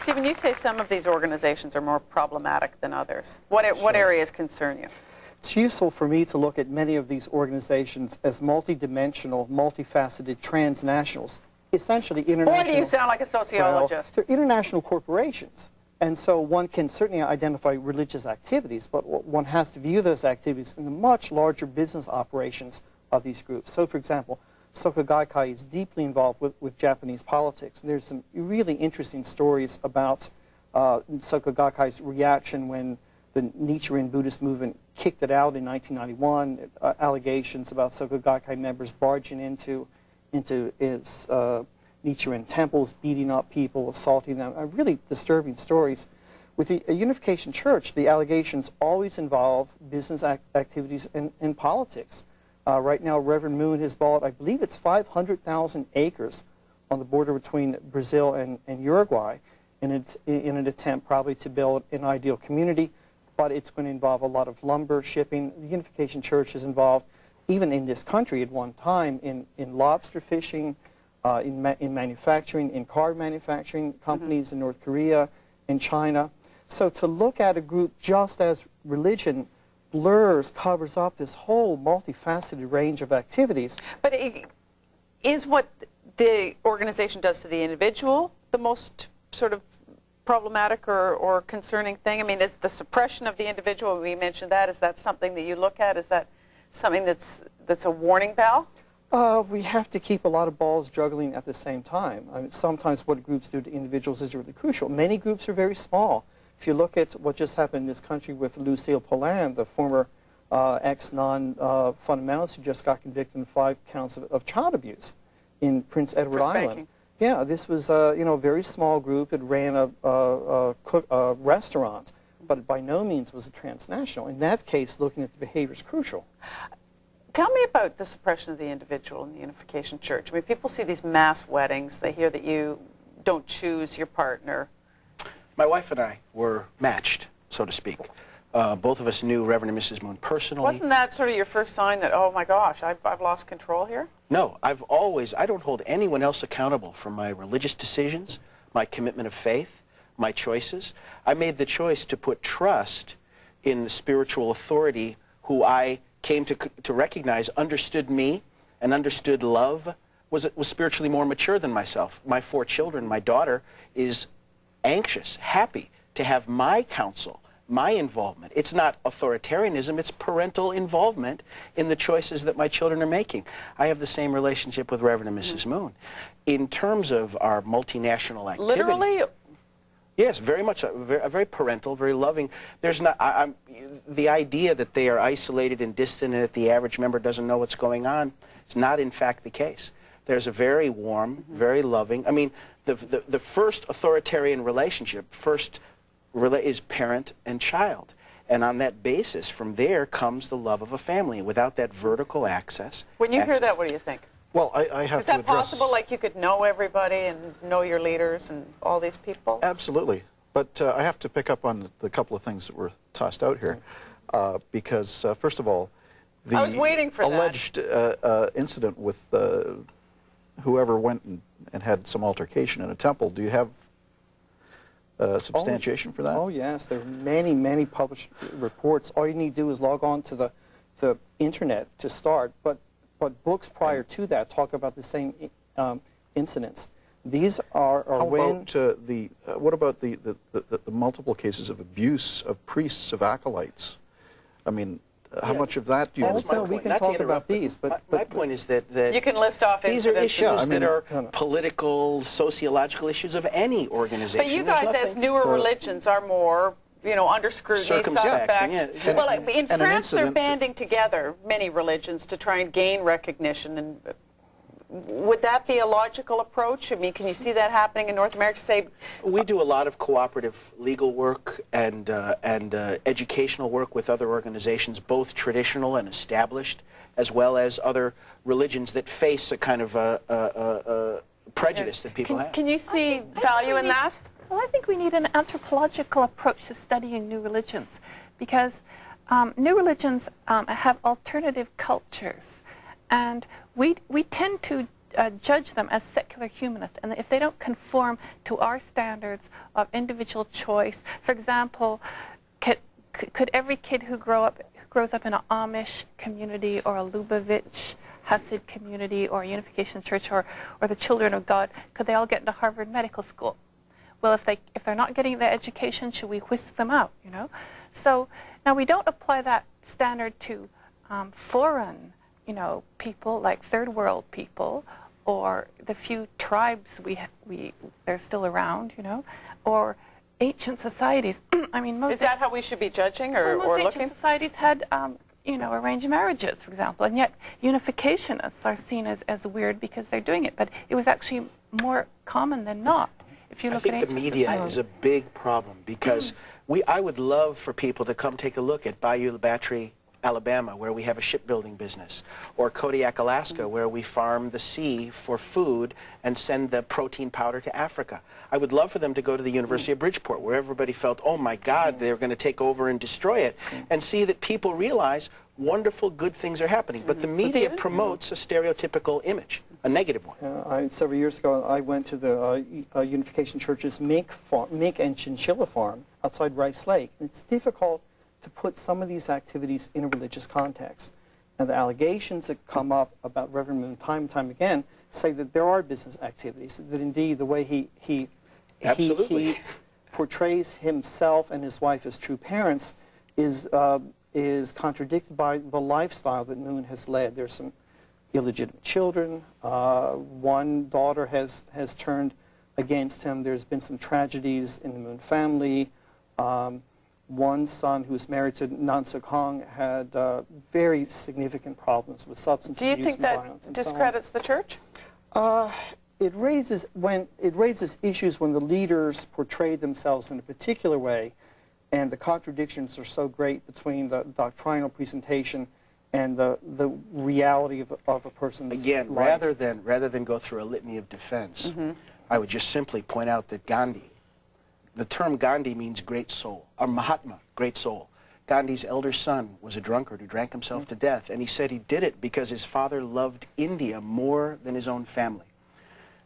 Stephen, you say some of these organizations are more problematic than others. What areas concern you? It's useful for me to look at many of these organizations as multidimensional, multifaceted transnationals, essentially international. Boy, do you sound like a sociologist. Well, they're international corporations. And so one can certainly identify religious activities, but one has to view those activities in the much larger business operations of these groups. So, for example, Soka Gakkai is deeply involved with Japanese politics. And there's some really interesting stories about Soka Gakkai's reaction when the Nichiren Buddhist movement kicked it out in 1991, allegations about Soka Gakkai members barging into its Nichiren temples, beating up people, assaulting them, really disturbing stories. With the Unification Church, the allegations always involve business activities and politics. Right now, Reverend Moon has bought, I believe it's 500,000 acres on the border between Brazil and Uruguay in an attempt probably to build an ideal community, but it's going to involve a lot of lumber shipping. The Unification Church is involved, even in this country at one time, in lobster fishing, in manufacturing, in car manufacturing companies in North Korea and China. So to look at a group just as religion covers up this whole multifaceted range of activities. But is what the organization does to the individual the most sort of problematic or concerning thing? I mean, is the suppression of the individual, we mentioned that, is that something that you look at? Is that something that's a warning bell? We have to keep a lot of balls juggling at the same time. I mean, sometimes what groups do to individuals is really crucial. Many groups are very small. If you look at what just happened in this country with Lucille Poland, the former ex-non-fundamentalist who just got convicted in 5 counts of child abuse in Prince Edward Island. Yeah, this was a very small group. It ran a restaurant, but by no means was it transnational. In that case, looking at the behavior is crucial. Tell me about the suppression of the individual in the Unification Church. I mean, people see these mass weddings. They hear that you don't choose your partner. My wife and I were matched, so to speak. Both of us knew Reverend and Mrs. Moon personally. Wasn't that sort of your first sign that, oh my gosh, I've lost control here? No, I don't hold anyone else accountable for my religious decisions, my commitment of faith, my choices. I made the choice to put trust in the spiritual authority who I came to recognize understood me and understood love, was spiritually more mature than myself. My 4 children, my daughter is anxious, happy to have my counsel, my involvement. It's not authoritarianism, it's parental involvement in the choices that my children are making. I have the same relationship with Reverend and Mrs. Moon. In terms of our multinational activity... Literally? Yes, very much, very parental, very loving. There's not, the idea that they are isolated and distant and that the average member doesn't know what's going on is not in fact the case. There's a very warm, very loving, I mean, the first authoritarian relationship, is parent and child. And on that basis, from there comes the love of a family. Without that vertical access... When you hear that, what do you think? Well, I have to address... Is that possible, like you could know everybody and know your leaders and all these people? Absolutely. But I have to pick up on the couple of things that were tossed out here. Because, first of all, the I was waiting for alleged incident with whoever went and had some altercation in a temple, do you have substantiation for that? Oh, yes. There are many, many published reports. All you need to do is log on to the Internet to start. But books prior to that talk about the same incidents. These are when... What about the multiple cases of abuse of priests, of acolytes? I mean, how much of that do you... We can talk about these, but my point is that you can list off these are issues that are political, sociological issues of any organization. But you guys, as newer religions, are more, under scrutiny, suspect. Yeah. Well, in France, they're banding together, many religions, to try and gain recognition. And would that be a logical approach? I mean, can you see that happening in North America? Say, we do a lot of cooperative legal work and educational work with other organizations, both traditional and established, as well as other religions that face a kind of prejudice that people have. Can you see value in that? Well, I think we need an anthropological approach to studying new religions, because new religions have alternative cultures, and we tend to judge them as secular humanists, and if they don't conform to our standards of individual choice. For example, could every kid who grows up in an Amish community or a Lubavitch Hasid community or a Unification Church or the Children of God, could they all get into Harvard Medical School? Well, if they're not getting the education, should we whisk them out, you know? So now we don't apply that standard to foreign, you know, people like third world people, or the few tribes they're still around, you know, or ancient societies. I mean, most Is that how we should be judging or most looking? ancient societies had, you know, arranged marriages, for example, and yet unificationists are seen as weird because they're doing it. But it was actually more common than not. If you look I think the media is a big problem because I would love for people to come take a look at Bayou La Battery, Alabama, where we have a shipbuilding business, or Kodiak, Alaska, where we farm the sea for food and send the protein powder to Africa. I would love for them to go to the University of Bridgeport, where everybody felt, oh my God, they're going to take over and destroy it, and see that people realize wonderful, good things are happening. But the media promotes a stereotypical image, a negative one. Several years ago, I went to the Unification Church's mink and chinchilla farm outside Rice Lake. It's difficult to put some of these activities in a religious context. And the allegations that come up about Reverend Moon time and time again say that there are business activities, that indeed the way he portrays himself and his wife as true parents is contradicted by the lifestyle that Moon has led. There's some illegitimate children. One daughter has turned against him. There's been some tragedies in the Moon family. One son who was married to Nansuk Hong had very significant problems with substance abuse and violence. Do you think that discredits the church? It raises issues when the leaders portray themselves in a particular way, and the contradictions are so great between the doctrinal presentation and the reality of a person's Again, life. rather than go through a litany of defense, I would just simply point out that Gandhi, the term Gandhi means great soul, or Mahatma, great soul. Gandhi's elder son was a drunkard who drank himself to death, and he said he did it because his father loved India more than his own family.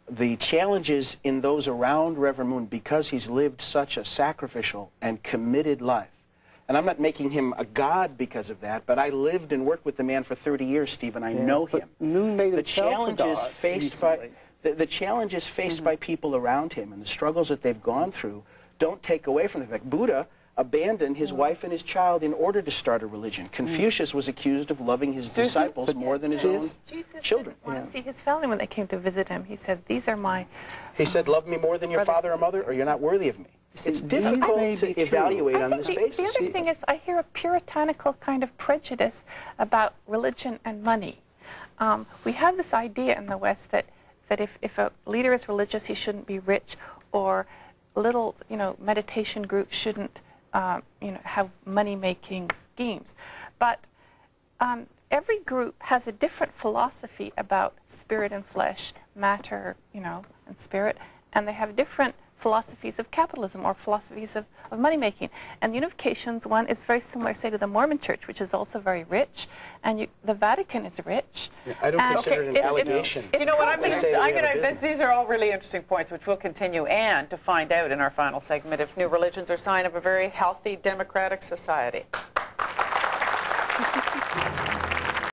The challenges in those around Reverend Moon, because he's lived such a sacrificial and committed life, and I'm not making him a god because of that, but I lived and worked with the man for 30 years, Steve, and I know him. Moon made The himself a challenges god faced by recently. the challenges faced by people around him and the struggles that they've gone through don't take away from the fact Buddha abandoned his wife and his child in order to start a religion. Confucius was accused of loving his disciples more than his own children. Jesus didn't want to see his family when they came to visit him. He said, "These are my." He said, "Love me more than your father or mother, or you're not worthy of me." It's difficult to evaluate on this basis. The other thing is, I hear a puritanical kind of prejudice about religion and money. We have this idea in the West that if a leader is religious, he shouldn't be rich, or little, you know, meditation groups shouldn't, you know, have money-making schemes. But every group has a different philosophy about spirit and flesh, matter, you know, and spirit, and they have different philosophies of capitalism or philosophies of money-making. And the Unification's one is very similar, say, to the Mormon Church, which is also very rich, and the Vatican is rich. Yeah, I don't consider it an allegation. You know what, I'm going to these are all really interesting points, which we'll continue, and to find out in our final segment if new religions are a sign of a very healthy democratic society.